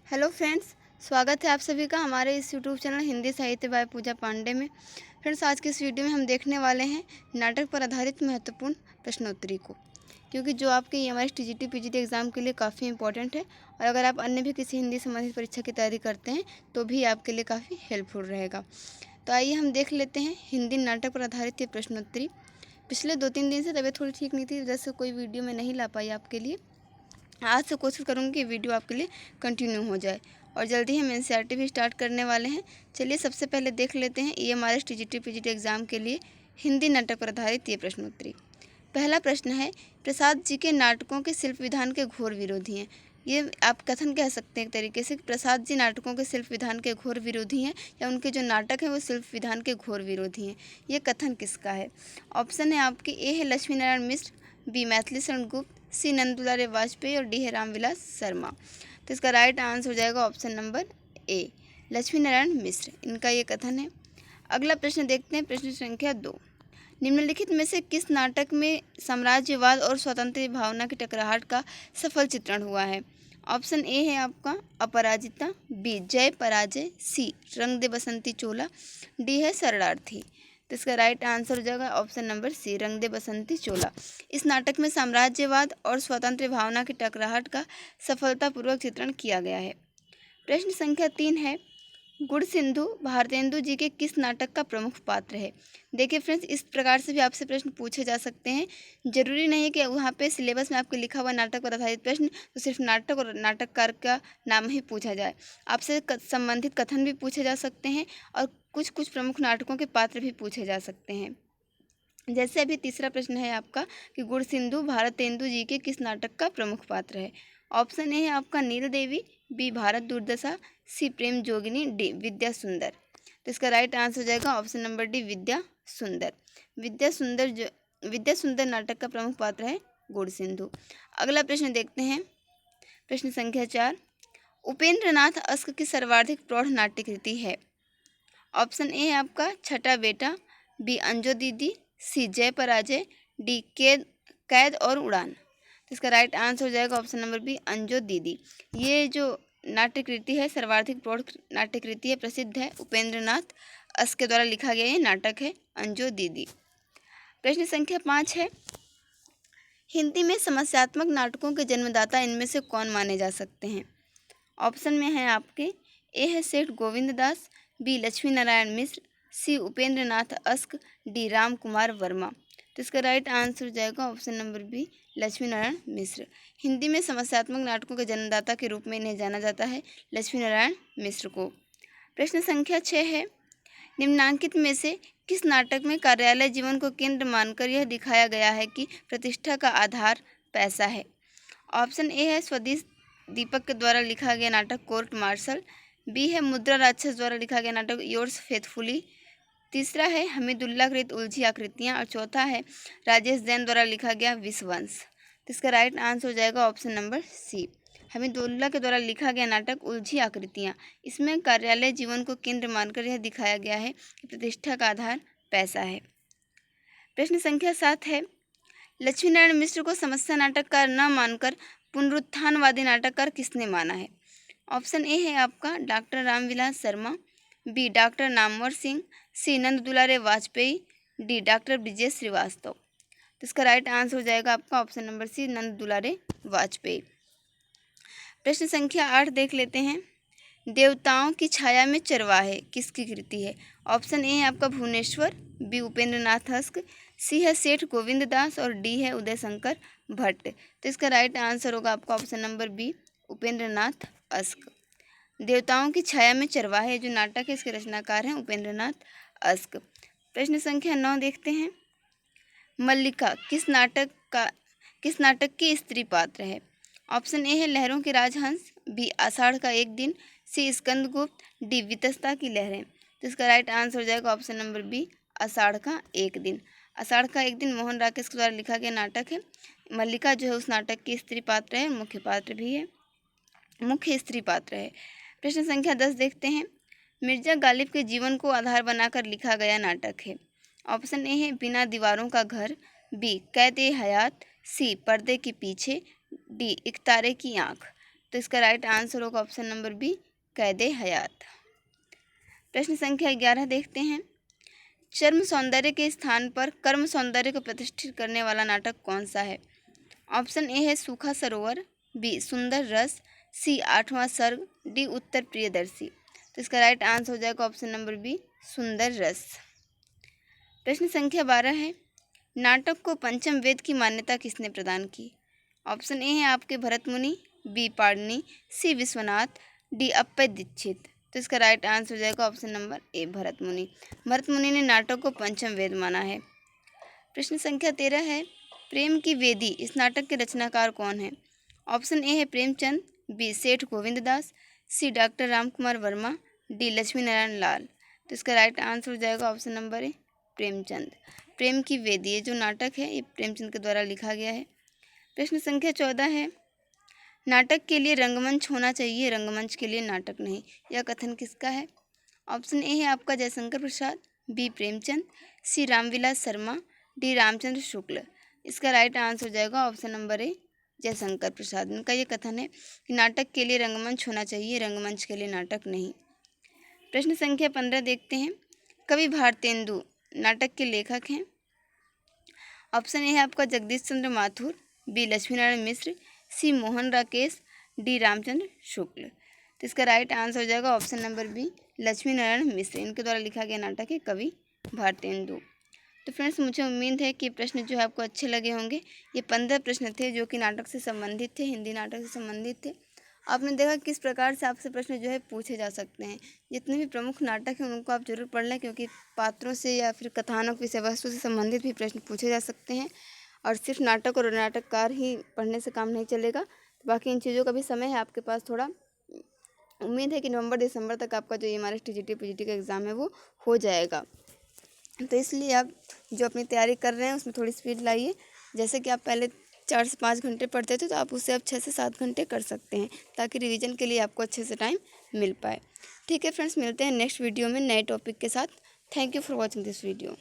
Hello friends, स्वागत है आप सभी का हमारे इस यूट्यूब चैनल हिंदी साहित्य बाय पूजा पांडे में। फ्रेंड्स, आज की इस वीडियो में हम देखने वाले हैं नाटक पर आधारित महत्वपूर्ण प्रश्नोत्तरी को, क्योंकि जो आपके ईएमआईएस टीजीटी पीजीटी एग्ज़ाम के लिए काफ़ी इंपॉर्टेंट है और अगर आप अन्य भी किसी हिंदी संबंधित परीक्षा की तैयारी करते हैं तो भी आपके लिए काफ़ी हेल्पफुल रहेगा। तो आइए हम देख लेते हैं हिंदी नाटक पर आधारित ये प्रश्नोत्तरी। पिछले 2-3 दिन से तबीयत थोड़ी ठीक नहीं थी, वजह से कोई वीडियो मैं नहीं ला पाई आपके लिए। आज से कोशिश करूँगी कि वीडियो आपके लिए कंटिन्यू हो जाए और जल्दी हम एनसीईआरटी भी स्टार्ट करने वाले हैं। चलिए सबसे पहले देख लेते हैं ईएमआईएस टीजीटी पीजीटी एग्ज़ाम के लिए हिंदी नाटक पर आधारित ये प्रश्नोत्तरी। पहला प्रश्न है, प्रसाद जी के नाटकों के शिल्प विधान के घोर विरोधी हैं। ये आप कथन कह सकते हैं एक तरीके से, प्रसाद जी नाटकों के शिल्प विधान के घोर विरोधी हैं या उनके जो नाटक हैं वो शिल्प विधान के घोर विरोधी हैं। ये कथन किसका है? ऑप्शन है आपके ए है लक्ष्मी नारायण मिश्र, बी मैथिली शरण गुप्त, सी नंदुलारे वाजपेयी और डी है रामविलास शर्मा। तो इसका राइट आंसर हो जाएगा option number A, Lakshmi Narayan Mishra, इनका ये कथन है। अगला प्रश्न देखते हैं, प्रश्न संख्या 2। निम्नलिखित में से किस नाटक में साम्राज्यवाद और स्वतंत्र भावना की टकराहट का सफल चित्रण हुआ है? ऑप्शन ए है आपका अपराजिता, बी जय पराजय, सी रंग दे बसंती चोला, डी है शरणार्थी। तो इसका राइट आंसर हो जाएगा ऑप्शन नंबर सी, रंग दे बसंती चोला। इस नाटक में साम्राज्यवाद और स्वतंत्र भावना की टकराहट का सफलतापूर्वक चित्रण किया गया है। प्रश्न संख्या 3 है, गुण सिंधु भारतेंदु जी के किस नाटक का प्रमुख पात्र है? देखिए फ्रेंड्स, इस प्रकार से भी आपसे प्रश्न पूछे जा सकते हैं। जरूरी नहीं है कि वहाँ पे सिलेबस में आपके लिखा हुआ नाटक पर आधारित प्रश्न तो सिर्फ नाटक और नाटककार का नाम ही पूछा जाए। आपसे संबंधित कथन भी पूछे जा सकते हैं और कुछ कुछ प्रमुख नाटकों के पात्र भी पूछे जा सकते हैं। जैसे अभी तीसरा प्रश्न है आपका कि गुण सिंधु भारतेंदु जी के किस नाटक का प्रमुख पात्र है? ऑप्शन ए है आपका नील देवी, बी भारत दुर्दशा, सी प्रेम जोगिनी, डी विद्या सुंदर। तो इसका राइट आंसर हो जाएगा ऑप्शन नंबर डी, विद्या सुंदर। विद्या सुंदर नाटक का प्रमुख पात्र है गुण सिंधु। अगला प्रश्न देखते हैं, प्रश्न संख्या 4। उपेंद्र नाथ अस्क की सर्वाधिक प्रौढ़ नाट्य कृति है? ऑप्शन ए है आपका छठा बेटा, बी अंजो दीदी, सी जय पराजय, डी कैद और उड़ान। तो इसका राइट आंसर हो जाएगा ऑप्शन नंबर बी, अंजो दीदी। ये जो नाट्य कृति है सर्वाधिक प्रौढ़ नाट्य कृति है, प्रसिद्ध है, उपेंद्र नाथ अस के द्वारा लिखा गया ये नाटक है अंजो दीदी। प्रश्न संख्या 5 है, हिंदी में समस्यात्मक नाटकों के जन्मदाता इनमें से कौन माने जा सकते हैं? ऑप्शन में है आपके ए है Seth Govind Das, B Lakshmi Narayan Mishra, C Upendra Nath Ashk, D Ram Kumar Verma. तो इसका राइट आंसर हो जाएगा option number B, Lakshmi Narayan Mishra. Hindi में समस्यात्मक नाटकों के जन्मदाता के रूप में इन्हें जाना जाता है, लक्ष्मी नारायण मिश्र को। प्रश्न संख्या 6 है, निम्नांकित में से किस नाटक में कार्यालय जीवन को केंद्र मानकर यह दिखाया गया है कि प्रतिष्ठा का आधार पैसा है? ऑप्शन ए है स्वदेश दीपक के द्वारा लिखा गया नाटक कोर्ट मार्शल, बी है मुद्रा राक्षस द्वारा लिखा गया नाटक योर्स फेथफुली, तीसरा है हमीदुल्लाह कृत उलझी आकृतियाँ और चौथा है राजेश जैन द्वारा लिखा गया विश्ववंश। तो इसका राइट आंसर हो जाएगा ऑप्शन नंबर सी, हमीदुल्लाह के द्वारा लिखा गया नाटक उलझी आकृतियाँ। इसमें कार्यालय जीवन को केंद्र मानकर यह दिखाया गया है कि प्रतिष्ठा का आधार पैसा है। प्रश्न संख्या 7 है, लक्ष्मी नारायण मिश्र को समस्या नाटककार न मानकर पुनरुत्थानवादी नाटककार किसने माना है? ऑप्शन ए है आपका doctor Ramvilas Sharma, B doctor Namvar Singh, C Nand Dulare Vajpeyi, D doctor Brijesh Srivastava. तो इसका राइट आंसर हो जाएगा आपका option number C, Nand Dulare Vajpayee. प्रश्न संख्या 8 देख लेते हैं, देवताओं की छाया में चरवाहे किसकी कृति है? ऑप्शन ए है आपका भुवनेश्वर, बी उपेंद्र नाथ अस्क, सी है सेठ गोविंद दास और डी है उदय शंकर भट्ट। तो इसका राइट आंसर होगा आपका option number B, Upendra Nath ask. देवताओं की छाया में चरवाहे जो नाटक है इसके रचनाकार हैं उपेंद्र नाथ अस्क। प्रश्न संख्या 9 देखते हैं, मल्लिका किस नाटक की स्त्री पात्र है? ऑप्शन ए है लहरों के राजहंस, बी आषाढ़ का एक दिन, सी स्कंदगुप्त, डी वितस्ता की लहरें। तो इसका राइट आंसर हो जाएगा ऑप्शन नंबर बी, आषाढ़ का एक दिन। आषाढ़ का एक दिन मोहन राकेश के द्वारा लिखा गया नाटक है। मल्लिका जो है उस नाटक की स्त्री पात्र है, मुख्य पात्र भी है, मुख्य स्त्री पात्र है। प्रश्न संख्या 10 देखते हैं, मिर्जा गालिब के जीवन को आधार बनाकर लिखा गया नाटक है। ऑप्शन ए है बिना दीवारों का घर, बी कैद ए हयात, सी पर्दे के पीछे, डी एक तारे की आँख। तो इसका राइट आंसर होगा ऑप्शन नंबर बी, कैदे हयात। प्रश्न संख्या 11 देखते हैं। चर्म सौंदर्य के स्थान पर कर्म सौंदर्य को प्रतिष्ठित करने वाला नाटक कौन सा है? ऑप्शन ए है सूखा सरोवर, बी सुंदर रस, सी आठवां सर्ग, डी उत्तर प्रियदर्शी। तो इसका राइट आंसर हो जाएगा ऑप्शन नंबर बी, सुंदर रस। प्रश्न संख्या 12 है। नाटक को पंचम वेद की मान्यता किसने प्रदान की? ऑप्शन ए है आपके भरत मुनि, बी पाणिनि, सी विश्वनाथ, डी अप्पय दीक्षित। तो इसका राइट आंसर हो जाएगा ऑप्शन नंबर ए, भरत मुनि। भरत मुनि ने नाटक को पंचम वेद माना है। प्रश्न संख्या 13 है। प्रेम की वेदी इस नाटक के रचनाकार कौन है? ऑप्शन ए है प्रेमचंद, बी सेठ गोविंद दास, सी डॉक्टर रामकुमार वर्मा, डी लक्ष्मी नारायण लाल। तो इसका राइट आंसर हो जाएगा ऑप्शन नंबर ए, प्रेमचंद। प्रेम की वेदी ये जो नाटक है ये प्रेमचंद के द्वारा लिखा गया है। प्रश्न संख्या 14 है। नाटक के लिए रंगमंच होना चाहिए, रंगमंच के लिए नाटक नहीं, यह कथन किसका है? ऑप्शन ए है आपका जयशंकर प्रसाद, बी प्रेमचंद, सी रामविलास शर्मा, डी रामचंद्र शुक्ल। इसका राइट आंसर हो जाएगा ऑप्शन नंबर ए, जयशंकर प्रसाद। इनका ये कथन है कि नाटक के लिए रंगमंच होना चाहिए, रंगमंच के लिए नाटक नहीं। प्रश्न संख्या 15 देखते हैं। कवि भारतेंदु नाटक के लेखक हैं। ऑप्शन ए है आपका जगदीश चंद्र माथुर, बी लक्ष्मीनारायण मिश्र, सी मोहन राकेश, डी रामचंद्र शुक्ल। तो इसका राइट आंसर हो जाएगा ऑप्शन नंबर बी, लक्ष्मीनारायण मिश्र। इनके द्वारा लिखा गया नाटक है कवि भारतेंदु। तो फ्रेंड्स, मुझे उम्मीद है कि प्रश्न जो है आपको अच्छे लगे होंगे। ये 15 प्रश्न थे जो कि नाटक से संबंधित थे, हिंदी नाटक से संबंधित थे। आपने देखा किस प्रकार से आपसे प्रश्न जो है पूछे जा सकते हैं। जितने भी प्रमुख नाटक हैं उनको आप जरूर पढ़ लें, क्योंकि पात्रों से या फिर कथानक विषय वस्तु से संबंधित भी प्रश्न पूछे जा सकते हैं। और सिर्फ नाटक और नाटककार ही पढ़ने से काम नहीं चलेगा, तो बाकी इन चीज़ों का भी समय है आपके पास थोड़ा। उम्मीद है कि नवंबर दिसंबर तक आपका जो EMRS TGT PGT का एग्ज़ाम है वो हो जाएगा। तो इसलिए आप जो अपनी तैयारी कर रहे हैं उसमें थोड़ी स्पीड लाइए। जैसे कि आप पहले 4 से 5 घंटे पढ़ते थे, तो आप उससे अब 6 से 7 घंटे कर सकते हैं, ताकि रिवीजन के लिए आपको अच्छे से टाइम मिल पाए। ठीक है फ्रेंड्स, मिलते हैं नेक्स्ट वीडियो में नए टॉपिक के साथ। Thank you for watching this video.